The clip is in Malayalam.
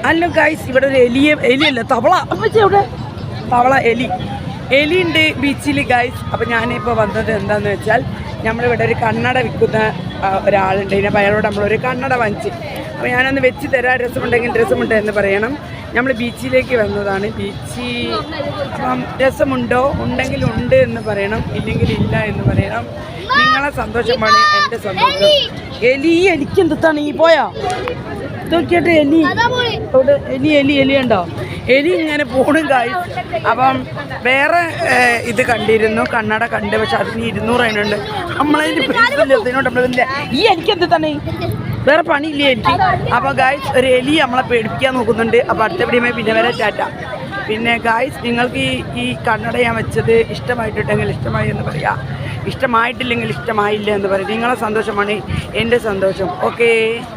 അല്ല ഗൈസ്, ഇവിടെ ഒരു എലിയല്ല തവള തവള എലി ഉണ്ട് ബീച്ചിൽ ഗൈസ്. അപ്പം ഞാനിപ്പോൾ വന്നത് എന്താണെന്ന് വെച്ചാൽ, നമ്മളിവിടെ ഒരു കണ്ണട വിൽക്കുന്ന ഒരാളുണ്ട്. അപ്പോൾ അയാളോട് നമ്മളൊരു കണ്ണട വാങ്ങിച്ച്, അപ്പോൾ ഞാനൊന്ന് വെച്ച് തരാം, രസമുണ്ടെങ്കിൽ രസമുണ്ട് എന്ന് പറയണം. നമ്മൾ ബീച്ചിലേക്ക് വന്നതാണ്. അപ്പം രസമുണ്ടോ, ഉണ്ടെങ്കിൽ ഉണ്ട് എന്ന് പറയണം, ഇല്ലെങ്കിൽ ഇല്ല എന്ന് പറയണം. നിങ്ങളെ സന്തോഷമാണ് എൻ്റെ സന്തോഷം. എലിക്ക് എന്താണ് ഈ പോയാ നോക്കിയിട്ട് എലി ഉണ്ടോ? എലി ഇങ്ങനെ പോണും കായ്. അപ്പം വേറെ ഇത് കണ്ടിരുന്നു, കണ്ണട കണ്ട്, പക്ഷെ അതിന് 200 അതിനുണ്ട്. നമ്മളതിന് പൈസ ഈ എനിക്ക് എന്ത് തന്നെ വേറെ പണിയില്ലേ എനിക്ക്. അപ്പോൾ ഗായ്സ്, ഒരു എലി നമ്മളെ പേടിപ്പിക്കാൻ നോക്കുന്നുണ്ട്. അപ്പോൾ അടുത്ത വീഡിയോമായി പിന്നെ വരെ ടാറ്റ. പിന്നെ ഗായ്സ്, നിങ്ങൾക്ക് ഈ കണ്ണട ഞാൻ വെച്ചത് ഇഷ്ടമായിട്ടുണ്ടെങ്കിൽ ഇഷ്ടമായി എന്ന് പറയുക, ഇഷ്ടമായിട്ടില്ലെങ്കിൽ ഇഷ്ടമായില്ല എന്ന് പറയും. നിങ്ങളെ സന്തോഷമാണ് എൻ്റെ സന്തോഷം. ഓക്കേ.